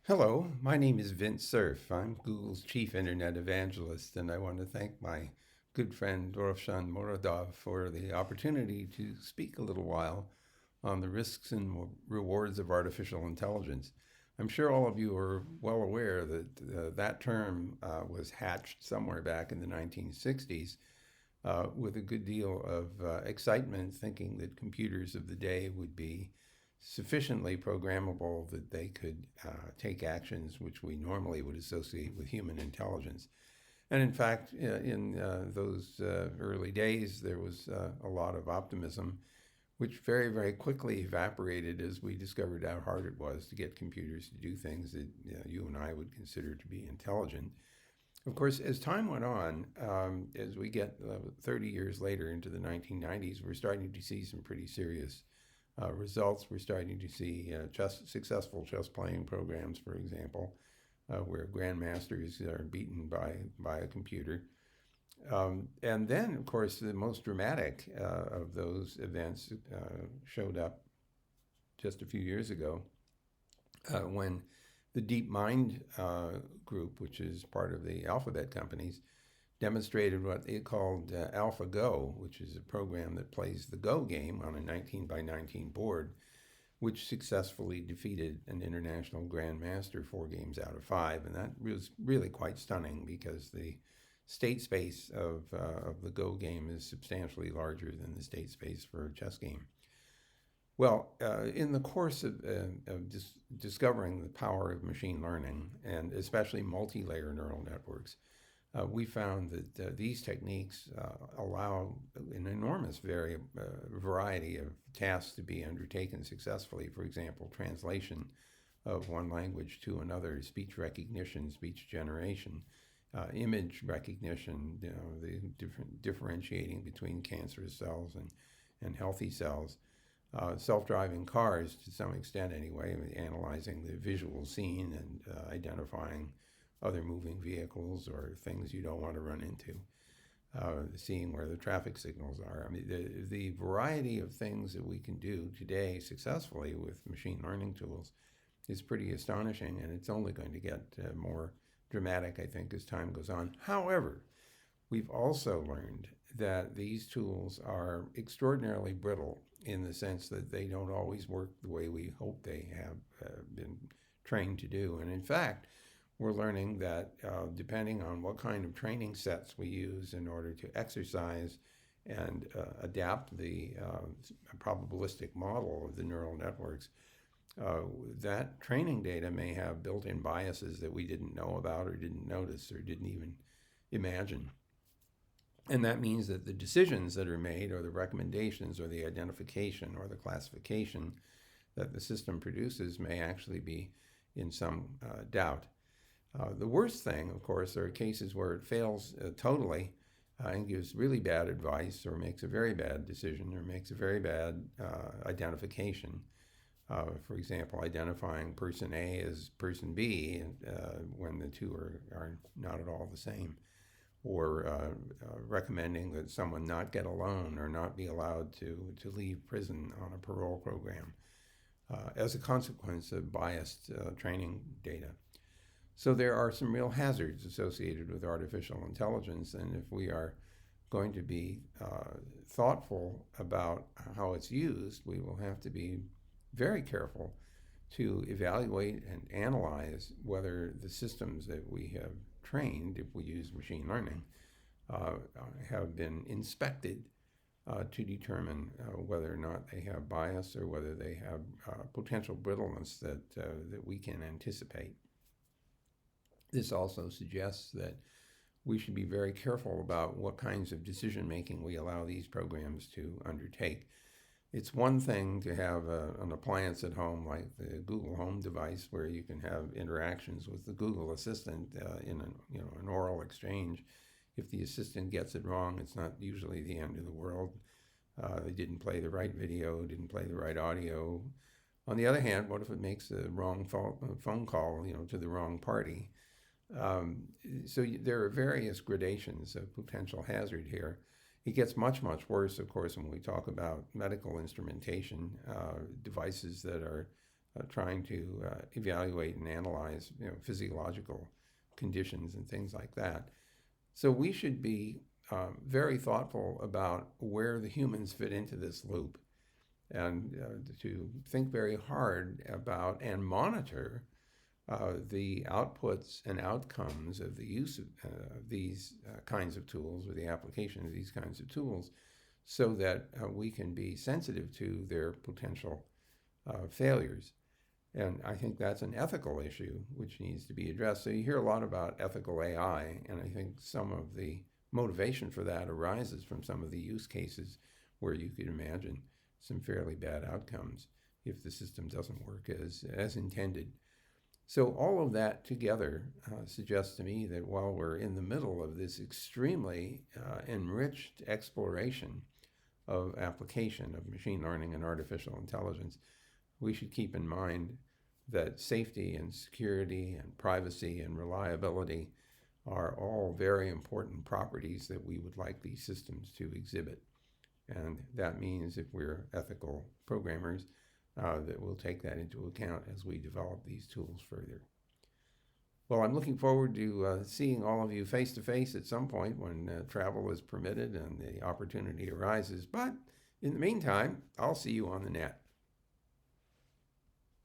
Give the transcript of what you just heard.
Hello, my name is Vint Cerf. I'm Google's chief internet evangelist, and I want to thank my good friend Dorofshan Moradov for the opportunity to speak a little while on the risks and rewards of artificial intelligence. I'm sure all of you are well aware that that term was hatched somewhere back in the 1960s with a good deal of excitement, thinking that computers of the day would be sufficiently programmable that they could take actions which we normally would associate with human intelligence. And in fact, in those early days, there was a lot of optimism, which very, very quickly evaporated as we discovered how hard it was to get computers to do things that you and I would consider to be intelligent. Of course, as time went on, as we get 30 years later into the 1990s, we're starting to see some pretty serious results. We're starting to see successful chess playing programs, for example, where grandmasters are beaten by a computer. And then, of course, the most dramatic of those events showed up just a few years ago when the DeepMind group, which is part of the Alphabet companies, demonstrated what they called AlphaGo, which is a program that plays the Go game on a 19 by 19 board, which successfully defeated an international grandmaster 4 games out of 5. And that was really quite stunning because the state space of the Go game is substantially larger than the state space for a chess game. Well, in the course of discovering the power of machine learning, and especially multi-layer neural networks, we found that these techniques allow an enormous variety of tasks to be undertaken successfully. For example, translation of one language to another, speech recognition, speech generation, image recognition, the differentiating between cancerous cells and healthy cells. Self-driving cars, to some extent anyway, analyzing the visual scene and identifying other moving vehicles or things you don't want to run into, seeing where the traffic signals are. I mean, the variety of things that we can do today successfully with machine learning tools is pretty astonishing, and it's only going to get more dramatic, I think, as time goes on. However, we've also learned that these tools are extraordinarily brittle in the sense that they don't always work the way we hope they have been trained to do. And in fact, we're learning that depending on what kind of training sets we use in order to exercise and adapt the probabilistic model of the neural networks, that training data may have built-in biases that we didn't know about or didn't notice or didn't even imagine. And that means that the decisions that are made, or the recommendations, or the identification, or the classification that the system produces may actually be in some doubt. The worst thing, of course, are cases where it fails totally and gives really bad advice, or makes a very bad decision, or makes a very bad identification. For example, identifying person A as person B when the two are not at all the same. Or recommending that someone not get a loan or not be allowed to leave prison on a parole program as a consequence of biased training data. So there are some real hazards associated with artificial intelligence, and if we are going to be thoughtful about how it's used, we will have to be very careful to evaluate and analyze whether the systems that we have trained, if we use machine learning, have been inspected to determine whether or not they have bias or whether they have potential brittleness that we can anticipate. This also suggests that we should be very careful about what kinds of decision making we allow these programs to undertake. It's one thing to have an appliance at home like the Google Home device, where you can have interactions with the Google Assistant in an oral exchange. If the assistant gets it wrong, it's not usually the end of the world. They didn't play the right video, didn't play the right audio. On the other hand, what if it makes the wrong phone call, to the wrong party? So there are various gradations of potential hazard here. It gets much, much worse, of course, when we talk about medical instrumentation, devices that are trying to evaluate and analyze physiological conditions and things like that. So we should be very thoughtful about where the humans fit into this loop, and to think very hard about and monitor the outputs and outcomes of the use of these kinds of tools, or the application of these kinds of tools, so that we can be sensitive to their potential failures. And I think that's an ethical issue which needs to be addressed. So you hear a lot about ethical AI, and I think some of the motivation for that arises from some of the use cases where you could imagine some fairly bad outcomes if the system doesn't work as intended. So all of that together suggests to me that while we're in the middle of this extremely enriched exploration of application of machine learning and artificial intelligence, we should keep in mind that safety and security and privacy and reliability are all very important properties that we would like these systems to exhibit. And that means, if we're ethical programmers, that we'll take that into account as we develop these tools further. Well, I'm looking forward to seeing all of you face to face at some point when travel is permitted and the opportunity arises. But in the meantime, I'll see you on the net.